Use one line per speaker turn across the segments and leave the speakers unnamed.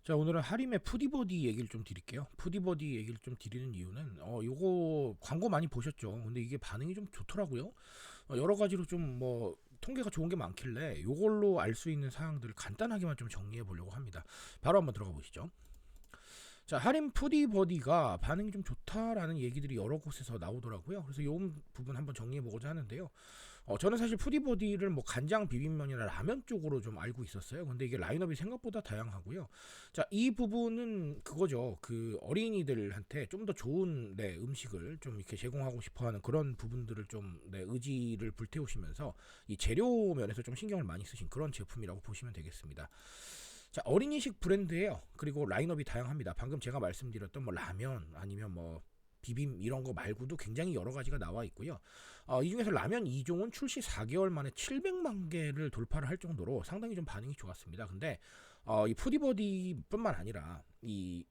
자, 오늘은 하림의 푸디버디 얘기를 좀 드릴게요. 푸디버디 얘기를 좀 드리는 이유는 요거 광고 많이 보셨죠? 근데 이게 반응이 좀 좋더라고요. 여러 가지로 좀 뭐 통계가 좋은 게 많길래 요걸로 알 수 있는 사항들을 간단하게만 좀 정리해 보려고 합니다. 바로 한번 들어가 보시죠. 자, 할인 푸디버디가 반응이 좀 좋다라는 얘기들이 여러 곳에서 나오더라고요. 그래서 이 부분 한번 정리해 보고자 하는데요. 저는 사실 푸디버디를 뭐 간장 비빔면이나 라면 쪽으로 좀 알고 있었어요. 근데 이게 라인업이 생각보다 다양하고요. 자, 이 부분은 그거죠. 그 어린이들한테 좀 더 좋은 음식을 좀 이렇게 제공하고 싶어하는 그런 부분들을 좀 의지를 불태우시면서 이 재료 면에서 좀 신경을 많이 쓰신 그런 제품이라고 보시면 되겠습니다. 자, 어린이식 브랜드예요. 그리고 라인업이 다양합니다. 방금 제가 말씀드렸던 뭐 라면 아니면 뭐 비빔 이런 거 말고도 굉장히 여러 가지가 나와 있고요. 이 중에서 라면 2종은 출시 4개월 만에 700만 개를 돌파를 할 정도로 상당히 좀 반응이 좋았습니다. 근데 이 푸디버디뿐만 아니라 이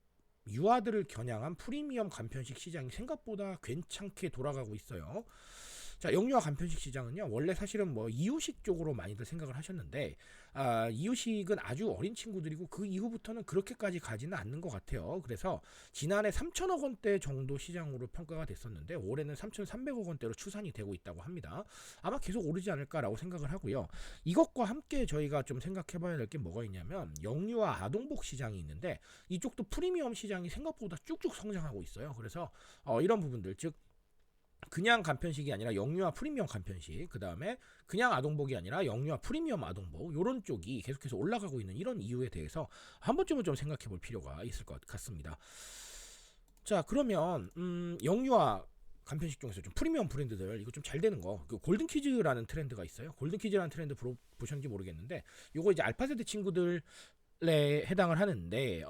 유아들을 겨냥한 프리미엄 간편식 시장이 생각보다 괜찮게 돌아가고 있어요. 자, 영유아 간편식 시장은요, 원래 사실은 뭐 이유식 쪽으로 많이들 생각을 하셨는데, 이유식은 아주 어린 친구들이고 그 이후부터는 그렇게까지 가지는 않는 것 같아요. 그래서 지난해 3천억 원대 정도 시장으로 평가가 됐었는데 올해는 3,300억 원대로 추산이 되고 있다고 합니다. 아마 계속 오르지 않을까라고 생각을 하고요. 이것과 함께 저희가 좀 생각해봐야 될 게 뭐가 있냐면 영유아 아동복 시장이 있는데 이쪽도 프리미엄 시장이 생각보다 쭉쭉 성장하고 있어요. 그래서 이런 부분들, 즉 그냥 간편식이 아니라 영유아 프리미엄 간편식, 그 다음에 그냥 아동복이 아니라 영유아 프리미엄 아동복, 요런 쪽이 계속해서 올라가고 있는 이런 이유에 대해서 한 번쯤은 좀 생각해 볼 필요가 있을 것 같습니다. 자, 그러면 영유아 간편식 중에서 좀 프리미엄 브랜드들 이거 좀 잘 되는 거, 그 골든키즈라는 트렌드가 있어요. 골든키즈라는 트렌드 보셨는지 모르겠는데, 요거 이제 알파 세대 친구들 에 해당을 하는데,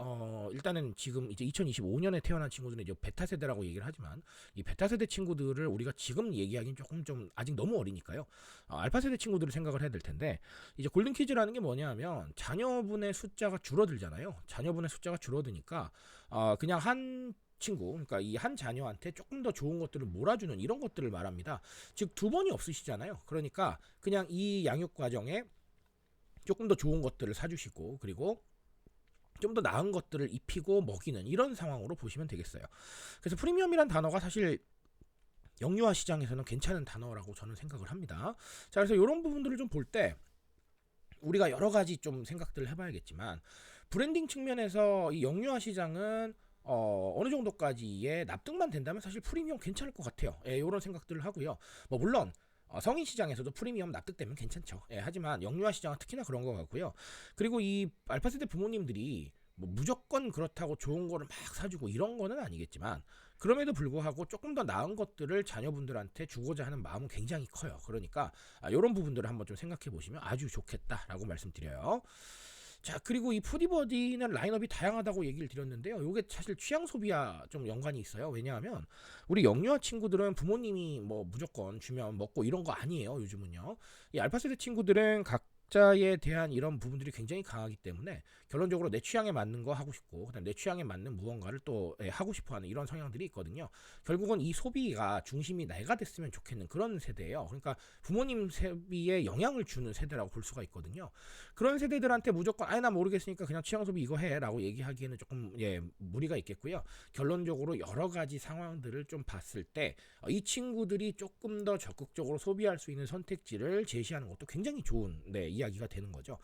일단은 지금 이제 2025년에 태어난 친구들은 이제 베타 세대라고 얘기를 하지만 이 베타 세대 친구들을 우리가 지금 얘기하기는 조금 좀 아직 너무 어리니까요. 알파 세대 친구들을 생각을 해야 될 텐데, 이제 골든 키즈라는 게 뭐냐면 자녀분의 숫자가 줄어들잖아요. 자녀분의 숫자가 줄어드니까 그냥 한 친구, 그러니까 이 한 자녀한테 조금 더 좋은 것들을 몰아주는 이런 것들을 말합니다. 즉 두 번이 없으시잖아요. 그러니까 그냥 이 양육 과정에 조금 더 좋은 것들을 사주시고, 그리고 좀 더 나은 것들을 입히고 먹이는 이런 상황으로 보시면 되겠어요. 그래서 프리미엄이란 단어가 사실 영유아 시장에서는 괜찮은 단어라고 저는 생각을 합니다. 자, 그래서 이런 부분들을 좀 볼 때 우리가 여러 가지 좀 생각들을 해봐야겠지만, 브랜딩 측면에서 이 영유아 시장은 어느 정도까지의 납득만 된다면 사실 프리미엄 괜찮을 것 같아요. 이런 생각들을 하고요. 뭐 물론 성인 시장에서도 프리미엄 납득되면 괜찮죠. 하지만 영유아 시장은 특히나 그런 것 같고요. 그리고 이 알파 세대 부모님들이 뭐 무조건 그렇다고 좋은 거를 막 사주고 이런 거는 아니겠지만, 그럼에도 불구하고 조금 더 나은 것들을 자녀분들한테 주고자 하는 마음은 굉장히 커요. 그러니까 이런 부분들을 한번 좀 생각해 보시면 아주 좋겠다라고 말씀드려요. 자, 그리고 이 푸디버디는 라인업이 다양하다고 얘기를 드렸는데요. 이게 사실 취향 소비와 좀 연관이 있어요. 왜냐하면 우리 영유아 친구들은 부모님이 뭐 무조건 주면 먹고 이런 거 아니에요. 요즘은요. 이 알파 세대 친구들은 각자에 대한 이런 부분들이 굉장히 강하기 때문에 결론적으로 내 취향에 맞는 거 하고 싶고, 그다음 내 취향에 맞는 무언가를 또 하고 싶어하는 이런 성향들이 있거든요. 결국은 이 소비가 중심이 내가 됐으면 좋겠는 그런 세대예요. 그러니까 부모님 소비에 영향을 주는 세대라고 볼 수가 있거든요. 그런 세대들한테 무조건 나 모르겠으니까 그냥 취향 소비 이거 해라고 얘기하기에는 조금 무리가 있겠고요. 결론적으로 여러 가지 상황들을 좀 봤을 때 이 친구들이 조금 더 적극적으로 소비할 수 있는 선택지를 제시하는 것도 굉장히 좋은 이야기가 되는 거죠.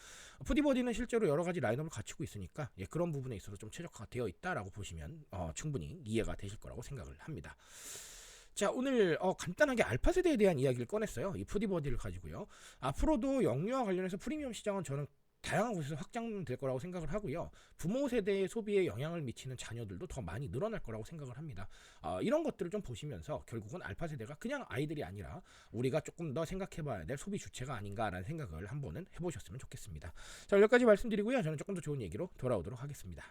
푸디버디는 실제로 여러 가지 라인업을 갖추고 있으니까 그런 부분에 있어서 좀 최적화가 되어 있다라고 보시면 충분히 이해가 되실 거라고 생각을 합니다. 자, 오늘 간단하게 알파 세대에 대한 이야기를 꺼냈어요. 이 푸디버디를 가지고요. 앞으로도 영유아 관련해서 프리미엄 시장은 저는 다양한 곳에서 확장될 거라고 생각을 하고요. 부모 세대의 소비에 영향을 미치는 자녀들도 더 많이 늘어날 거라고 생각을 합니다. 이런 것들을 좀 보시면서 결국은 알파 세대가 그냥 아이들이 아니라 우리가 조금 더 생각해봐야 될 소비 주체가 아닌가라는 생각을 한번은 해보셨으면 좋겠습니다. 자, 여기까지 말씀드리고요. 저는 조금 더 좋은 얘기로 돌아오도록 하겠습니다.